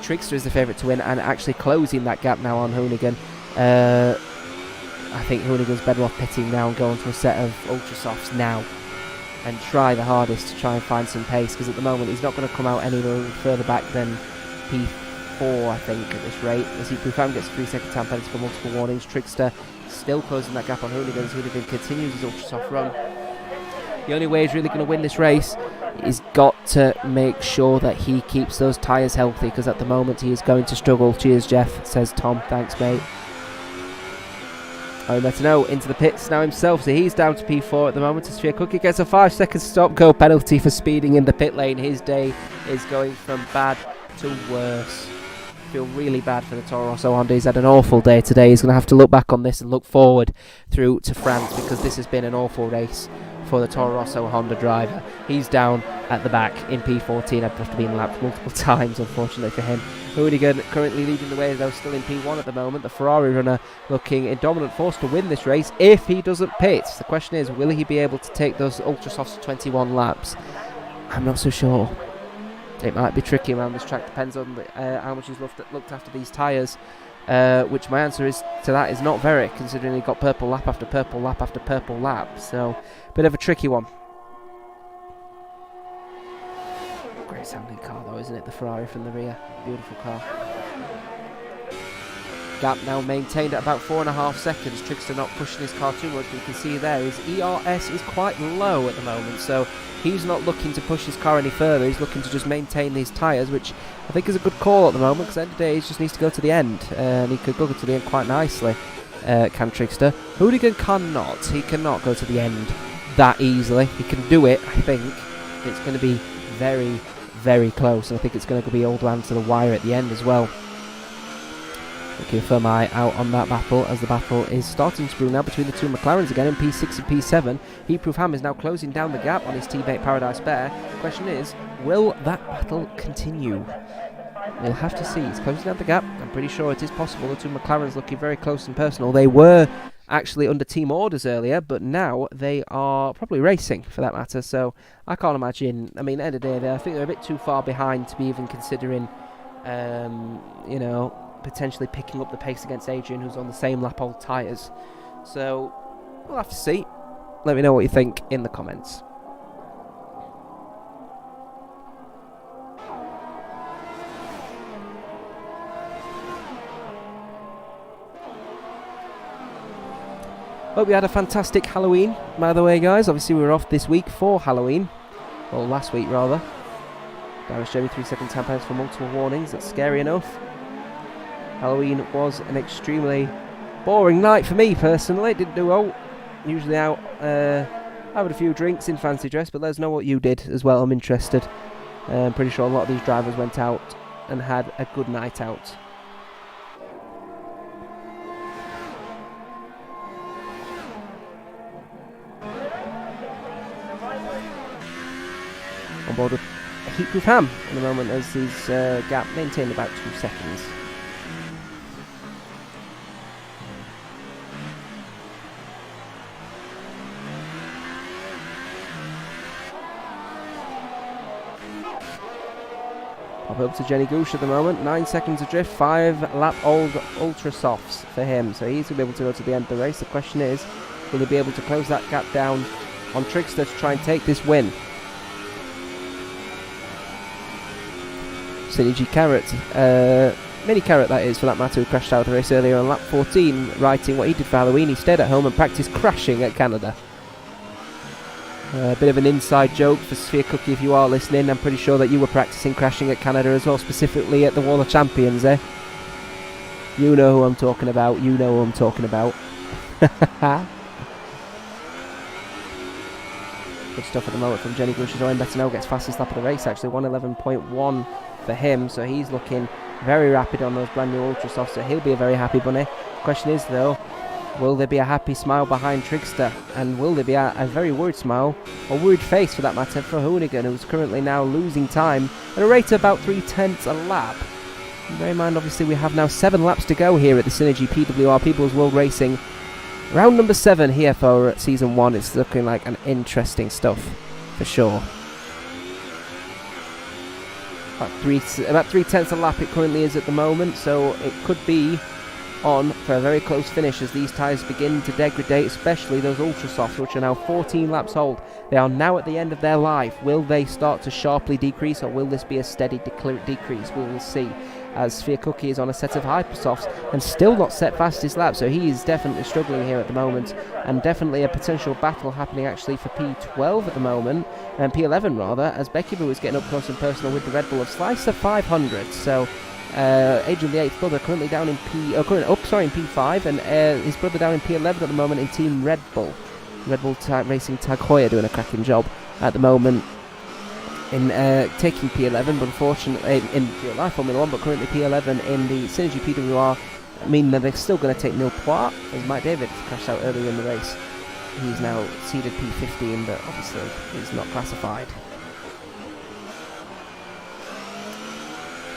Trickster is the favourite to win, and actually closing that gap now on Hoonigan. I think Hoonigan's better off pitting now and going to a set of Ultra Softs now and try the hardest to try and find some pace, because at the moment he's not going to come out any further back than P4, I think, at this rate. As he gets a 3-second time penalty for multiple warnings. Trickster still closing that gap on Hoonigan as Hoonigan continues his Ultra Soft run. The only way he's really going to win this race is got to make sure that he keeps those tyres healthy, because at the moment he is going to struggle. Cheers, Jeff, says Tom. Thanks, mate. Oh, let know into the pits now himself, so he's down to P4 at the moment. As Sphere Cookie gets a 5-second stop-go penalty for speeding in the pit lane. His day is going from bad to worse. Feel really bad for the Toro Rosso Honda. He's had an awful day today. He's going to have to look back on this and look forward through to France, because this has been an awful race for the Toro Rosso Honda driver. He's down at the back in P14 after being lapped multiple times, unfortunately for him. Hoonigan currently leading the way, though, still in P1 at the moment. The Ferrari runner looking in dominant force to win this race if he doesn't pit. The question is, will he be able to take those Ultra Softs to 21 laps? I'm not so sure. It might be tricky around this track, depends on how much he's looked after these tyres, which my answer is to that is not very, considering he got purple lap after purple lap after purple lap, so bit of a tricky one. Great sounding car though, isn't it? The Ferrari from the rear, beautiful car. Gap now maintained at about 4.5 seconds. Trickster not pushing his car too much, but you can see there his ERS is quite low at the moment, so he's not looking to push his car any further. He's looking to just maintain these tyres, which I think is a good call at the moment, because at the end of the day he just needs to go to the end, and he could go to the end quite nicely, can Trickster. Hoonigan cannot. He cannot go to the end that easily. He can do it, I think. It's going to be very, very close, and I think it's going to be all down to the wire at the end as well. Looking a firm eye out on that battle, as the battle is starting to brew now between the two McLarens again in P6 and P7. Heatproof Ham is now closing down the gap on his teammate Paradise Bear. The question is, will that battle continue? We'll have to see. He's closing down the gap. I'm pretty sure it is possible. The two McLarens looking very close and personal. They were actually under team orders earlier, but now they are probably racing for that matter, so I can't imagine. I mean, at the end of the day, I think they're a bit too far behind to be even considering, you know, potentially picking up the pace against Adrian, who's on the same lap old tyres. So we'll have to see. Let me know what you think in the comments. Hope you had a fantastic Halloween, by the way, guys. Obviously, we were off this week for Halloween. Or last week, rather. Darius Jeremy, 3-second tampons for multiple warnings. That's scary enough. Halloween was an extremely boring night for me, personally. Didn't do well. Usually out having a few drinks in fancy dress, but let us know what you did as well. I'm interested. I'm pretty sure a lot of these drivers went out and had a good night out. On board with Heatproof Ham in a moment, as his gap maintained about 2 seconds. Pop up to Jenny Gooch at the moment, 9 seconds adrift, 5 lap old ultra softs for him, so he's going to be able to go to the end of the race. The question is, will he be able to close that gap down on Trickster to try and take this win? Synergy Carrot, Mini Carrot that is for that matter, who crashed out of the race earlier on lap 14, writing what he did for Halloween. He stayed at home and practiced crashing at Canada. A bit of an inside joke for Sphere Cookie if you are listening. I'm pretty sure that you were practicing crashing at Canada as well, specifically at the Wall of Champions, eh? You know who I'm talking about, you know who I'm talking about. Good stuff at the moment from Jenny Gooch. Owen Better now gets fastest lap of the race, actually 1:11.1 for him, so he's looking very rapid on those brand new ultra softs, so he'll be a very happy bunny. Question is though, will there be a happy smile behind Trickster, and will there be a very worried smile, or worried face for that matter, for Hoonigan, who's currently now losing time at a rate of about 3/10 a lap. And bear in mind, obviously we have now 7 laps to go here at the SynergyPWR People's World Racing. Round number 7 here for Season 1. It's looking like an interesting stuff, for sure. About 3/10 a lap it currently is at the moment, so it could be on for a very close finish as these tyres begin to degrade, especially those ultra softs, which are now 14 laps old. They are now at the end of their life. Will they start to sharply decrease, or will this be a steady decrease? We will see, as Sphere Cookie is on a set of hyper softs and still not set fastest lap, so he is definitely struggling here at the moment, and definitely a potential battle happening actually for P12 at the moment, and P11 rather, as Becky Boo is getting up close and personal with the Red Bull of Slicer 500. So Adrian the 8th brother currently down in P5, and his brother down in P11 at the moment in Team Red Bull. Red Bull Racing Tag Heuer doing a cracking job at the moment in taking P11, but unfortunately in real life Formula 1, but currently P11 in the SynergyPWR. I mean, they're still going to take Nil Poit, as Mike David crashed out earlier in the race. He's now seeded P15, but obviously he's not classified.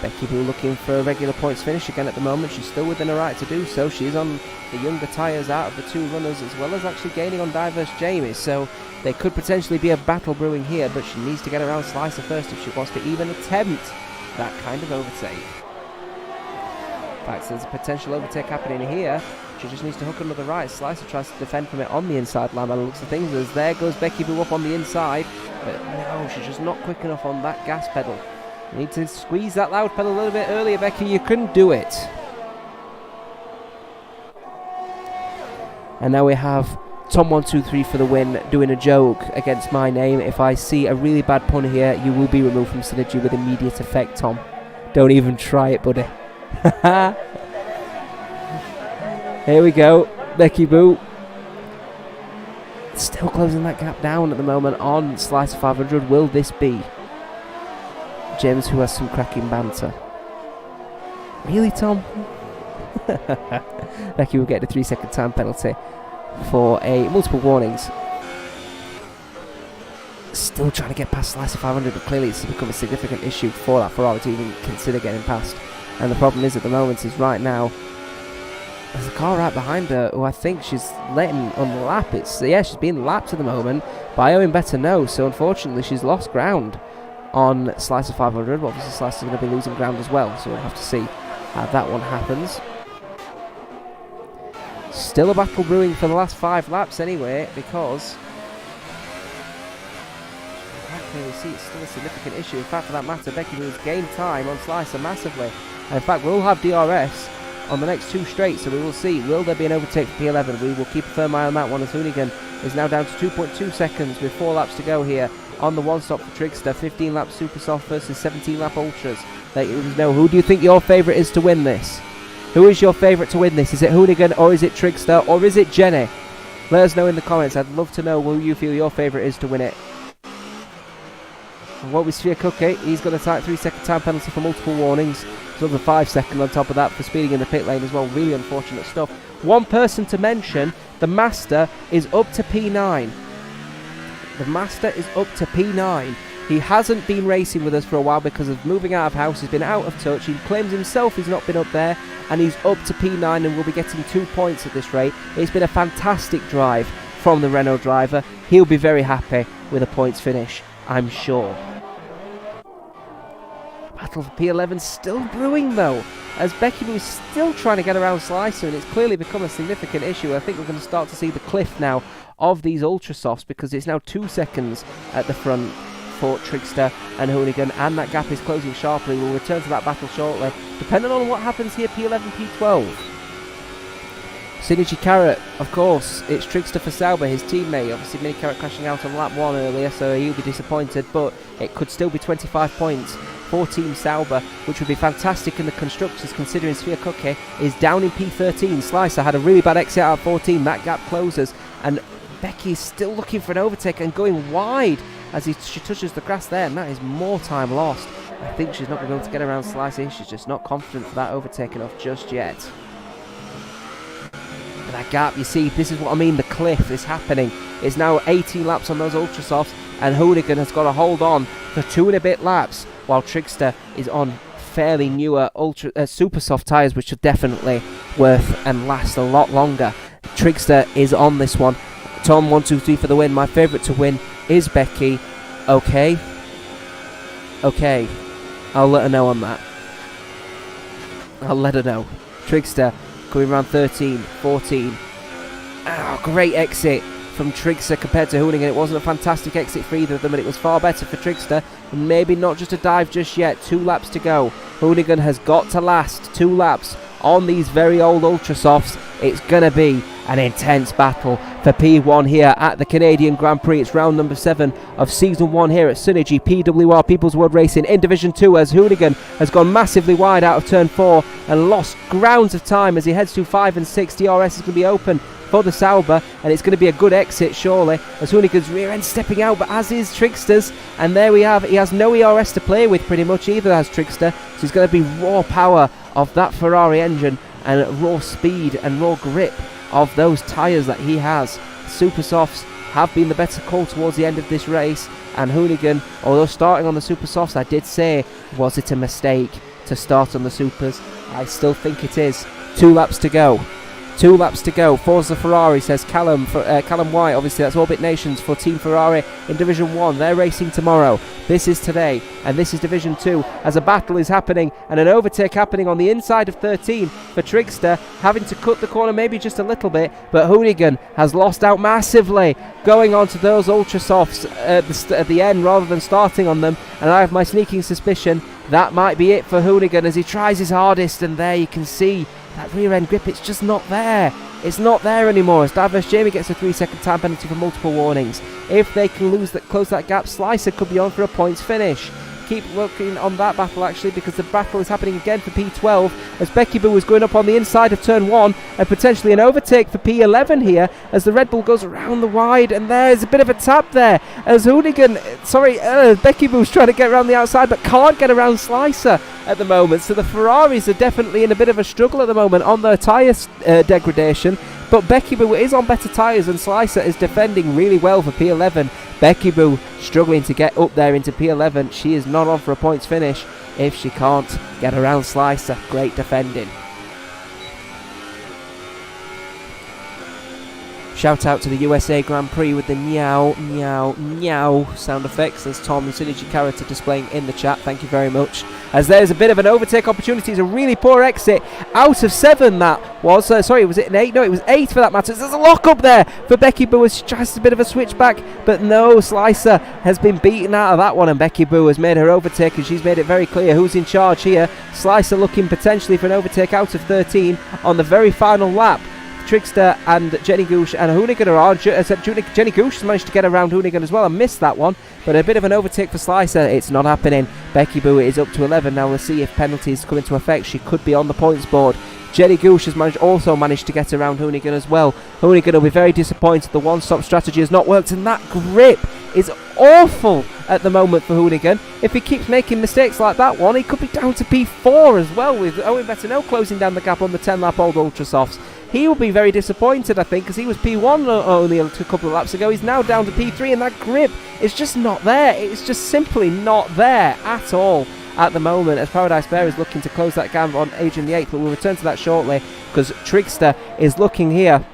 Becky Boo looking for a regular points finish again at the moment. She's still within her right to do so. She's on the younger tyres out of the two runners, as well as actually gaining on Diverse Jamie, so there could potentially be a battle brewing here, but she needs to get around Slicer first if she wants to even attempt that kind of overtake. In fact, there's a potential overtake happening here. She just needs to hook another right. Slicer tries to defend from it on the inside line by the looks of things, as there goes Becky Boo up on the inside, but no, she's just not quick enough on that gas pedal. You need to squeeze that loud pedal a little bit earlier, Becky. You couldn't do it. And now we have Tom123 for the win, doing a joke against my name. If I see a really bad pun here, you will be removed from Synergy with immediate effect, Tom. Don't even try it, buddy. Here we go, Becky Boo. Still closing that gap down at the moment on Slicer 500. Will this be James, who has some cracking banter? Really, Tom? Becky will get the 3-second time penalty for a multiple warnings. Still trying to get past Slicer 500, but clearly it's become a significant issue for that Ferrari to even consider getting past. And the problem is at the moment is right now there's a car right behind her who I think she's letting unlap. She's being lapped at the moment by Owen Better No, so unfortunately she's lost ground on Slicer 500. But obviously Slicer's going to be losing ground as well, so we'll have to see how that one happens. Still a battle brewing for the last 5 laps anyway, because I can't clearly see it's still a significant issue. In fact, for that matter, Becky Boo's gained time on Slicer massively. And in fact, we'll have DRS on the next 2 straight, so we will see. Will there be an overtake for P11? We will keep a firm eye on that one, as Hoonigan is now down to 2.2 seconds with 4 laps to go here on the one stop for Trigster. 15 lap Super Soft versus 17 lap Ultras. Let you know, who do you think your favourite is to win this? Who is your favourite to win this? Is it Hoonigan, or is it Trigster, or is it Jenny? Let us know in the comments. I'd love to know who you feel your favourite is to win it. And what with Sphere Cookie, he's got a tight 3-second time penalty for multiple warnings. There's another 5-second on top of that for speeding in the pit lane as well. Really unfortunate stuff. One person to mention, the Master is up to P9. The Master is up to P9. He hasn't been racing with us for a while because of moving out of house. He's been out of touch. He claims himself he's not been up there, and he's up to P9 and will be getting 2 points at this rate. It's been a fantastic drive from the Renault driver. He'll be very happy with a points finish, I'm sure. Battle for P11 still brewing though, as Becky Boo is still trying to get around Slicer, and it's clearly become a significant issue. I think we're going to start to see the cliff now of these Ultra Softs, because it's now 2 seconds at the front for Trigster and Hoonigan, and that gap is closing sharply. We'll return to that battle shortly. Depending on what happens here, P11, P12. Synergy Carrot, of course, it's Trigster for Sauber, his teammate. Obviously, Mini Carrot crashing out on lap 1 earlier, so he'll be disappointed, but it could still be 25 points for Team Sauber, which would be fantastic in the constructors, considering Sphere Cookie is down in P13. Slicer had a really bad exit out of 14. That gap closes, and Becky's still looking for an overtake and going wide as she touches the grass there, and that is more time lost. I think she's not going to be able to get around Slicer. She's just not confident for that overtake enough just yet. But that gap, you see, this is what I mean, the cliff is happening. It's now 18 laps on those Ultra Softs, and Hoonigan has got to hold on for 2 and a bit laps, while Trigster is on fairly newer Super Soft tyres, which are definitely worth and last a lot longer. Trigster is on this one. Tom123 for the win. My favourite to win is Becky. Okay. I'll let her know on that. I'll let her know. Trigster coming around 13, 14. Oh, great exit from Trigster compared to Hoonigan. It wasn't a fantastic exit for either of them, but it was far better for Trigster. And maybe not just a dive just yet. 2 laps to go. Hoonigan has got to last 2 laps on these very old Ultra Softs. It's going to be an intense battle for P1 here at the Canadian Grand Prix. It's round number 7 of Season 1 here at SynergyPWR People's World Racing in Division 2, as Hoonigan has gone massively wide out of Turn 4 and lost grounds of time as he heads to 5 and 6. DRS is going to be open for the Sauber, and it's going to be a good exit surely, as Hoonigan's rear end stepping out, but as is Trigster's, and there we have, he has no ERS to play with pretty much either as Trigster, so it's going to be raw power of that Ferrari engine and raw speed and raw grip of those tyres that he has. Super Softs have been the better call towards the end of this race, and Hoonigan, although starting on the Super Softs, I did say, was it a mistake to start on the Supers? I still think it is. 2 laps to go. 2 laps to go. Forza Ferrari, says Callum White. Obviously, that's Orbit Nations for Team Ferrari in Division 1. They're racing tomorrow. This is today, and this is Division 2, as a battle is happening and an overtake happening on the inside of 13 for Trigster, having to cut the corner maybe just a little bit, but Hoonigan has lost out massively, going on to those Ultra Softs at the end rather than starting on them, and I have my sneaking suspicion that might be it for Hoonigan as he tries his hardest, and there you can see that rear end grip, it's just not there. It's not there anymore as Diverse Jamie gets a 3-second time penalty for multiple warnings. If they can close that gap, Slicer could be on for a points finish. Keep looking on that battle actually, because the battle is happening again for P12 as Becky Boo is going up on the inside of turn 1 and potentially an overtake for P11 here as the Red Bull goes around the wide, and there's a bit of a tap there as Becky Boo's trying to get around the outside but can't get around Slicer at the moment, so the Ferraris are definitely in a bit of a struggle at the moment on their tyre degradation. But Becky Boo is on better tyres and Slicer is defending really well for P11. Becky Boo struggling to get up there into P11. She is not on for a points finish if she can't get around Slicer. Great defending. Shout out to the USA Grand Prix with the meow, meow, meow sound effects as Tom and Synergy Character displaying in the chat. Thank you very much. As there's a bit of an overtake opportunity. It's a really poor exit out of 7 that was. Sorry, was it an 8? No, it was 8 for that matter. There's a lock up there for Becky Boo as she tries a bit of a switchback. But no, Slicer has been beaten out of that one and Becky Boo has made her overtake and she's made it very clear who's in charge here. Slicer looking potentially for an overtake out of 13 on the very final lap. Trickster and Jenny Goosh and Hoonigan are on. Jenny Goosh has managed to get around Hoonigan as well and missed that one, but a bit of an overtake for Slicer. It's not happening. Becky Boo is up to 11 now. We'll see if penalties come into effect. She could be on the points board. Jenny Goosh has also managed to get around Hoonigan as well. Hoonigan will be very disappointed. The one-stop strategy has not worked, and that grip is awful at the moment for Hoonigan. If he keeps making mistakes like that one, he could be down to P4 as well, with Owen Bettinell closing down the gap on the 10-lap old Ultrasofts. He will be very disappointed, I think, because he was P1 only a couple of laps ago. He's now down to P3, and that grip is just not there. It's just simply not there at all at the moment, as Paradise Bear is looking to close that gap on Adrian the 8th, but we'll return to that shortly, because Trickster is looking here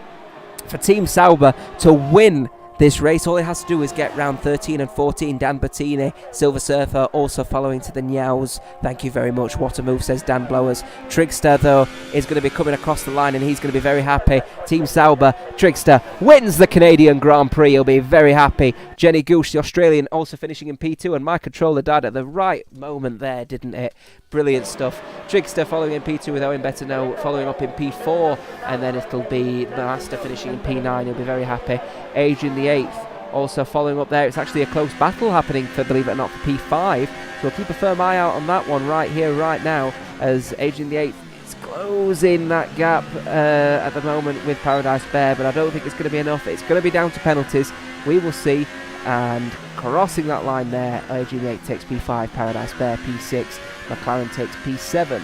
for Team Sauber to win this race. All he has to do is get round 13 and 14. Dan Bettini, Silver Surfer, also following to the Nyaos. Thank you very much. What a move, says Dan Blowers. Trickster, though, is going to be coming across the line and he's going to be very happy. Team Sauber, Trickster wins the Canadian Grand Prix. He'll be very happy. Jenny Goosh, the Australian, also finishing in P2, and my controller died at the right moment there, didn't it? Brilliant stuff. Trickster following in P2 with Owen Bettinell following up in P4, and then it'll be the Master finishing in P9. He'll be very happy. Adrian the 8th also following up there. It's actually a close battle happening for, believe it or not, for P5. So we'll keep a firm eye out on that one right here, right now, as Adrian the 8th is closing that gap at the moment with Paradise Bear, but I don't think it's going to be enough. It's going to be down to penalties. We will see. And crossing that line there, Adrian the 8th takes P5, Paradise Bear P6, McLaren takes P7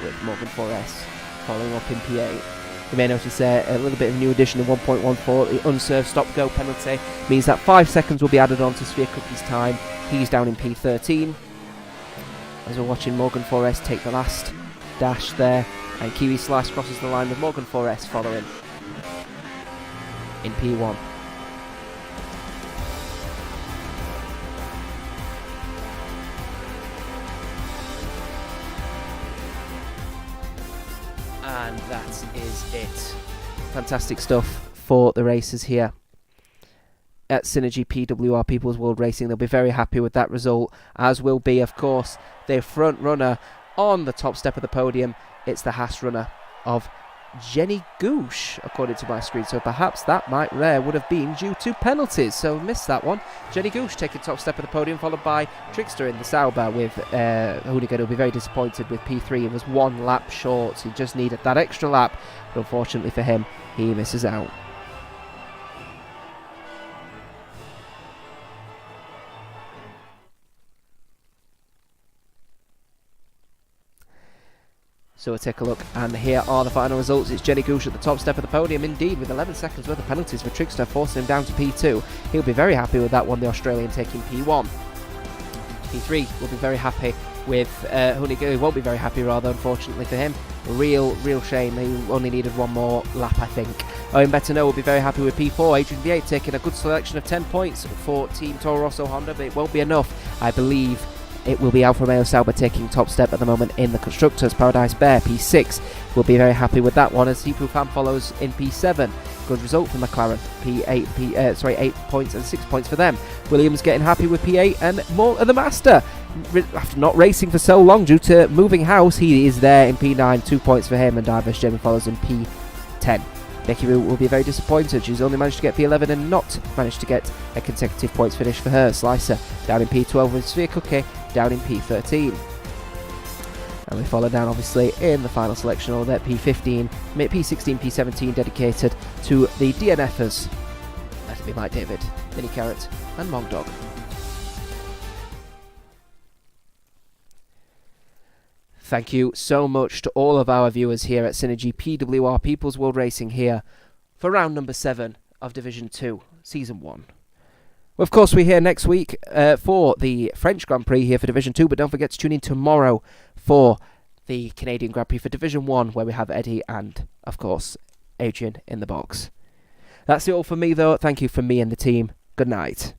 with Morgan 4S following up in P8. You may notice there a little bit of a new addition of 1.14. The unserved stop-go penalty means that 5 seconds will be added on to Sphere Cookie's time. He's down in P13. As we're watching Morgan 4S take the last dash there, and Kiwi Slice crosses the line with Morgan 4S following in P1. And that is it. Fantastic stuff for the racers here at SynergyPWR People's World Racing. They'll be very happy with that result, as will be, of course, their front runner on the top step of the podium. It's the Haas runner of Jenny Goosh, according to my screen. So perhaps that would have been due to penalties. So missed that one. Jenny Goosh taking top step of the podium, followed by Trickster in the Sauber with Hoonigan, who'll be very disappointed with P3. He was 1 lap short. So he just needed that extra lap. But unfortunately for him, he misses out. So we'll take a look, and here are the final results. It's Jenny Goosh at the top step of the podium, indeed, with 11 seconds worth of penalties for Trickster, forcing him down to P2. He'll be very happy with that one, the Australian taking P1. P3 will be very happy with Hoonigan. He won't be very happy, rather, unfortunately for him. Real shame. He only needed 1 more lap, I think. Owen Bettinell will be very happy with P4. Adrian the 8th taking a good selection of 10 points for Team Toro Rosso Honda, but it won't be enough, I believe. It will be Alfa Romeo Sauber taking top step at the moment in the Constructors. Paradise Bear, P6, will be very happy with that one as Sipu Fan follows in P7. Good result for McLaren. 8 points and 6 points for them. Williams getting happy with P8 and more of the Master. After not racing for so long due to moving house, he is there in P9, 2 points for him, and Diverse Jamie follows in P10. Nikki Root will be very disappointed. She's only managed to get P11 and not managed to get a consecutive points finish for her. Slicer down in P12 with Sphere Cookie down in P13. And we follow down obviously in the final selection order, P15, P16, P17 dedicated to the DNFers. That'll be Mike David, Mini Carrot and Mog Dog. Thank you so much to all of our viewers here at SynergyPWR People's World Racing here for round number 7 of Division 2, Season 1. Well, of course, we're here next week for the French Grand Prix here for Division 2, but don't forget to tune in tomorrow for the Canadian Grand Prix for Division 1, where we have Eddie and, of course, Adrian in the box. That's it all for me, though. Thank you from me and the team. Good night.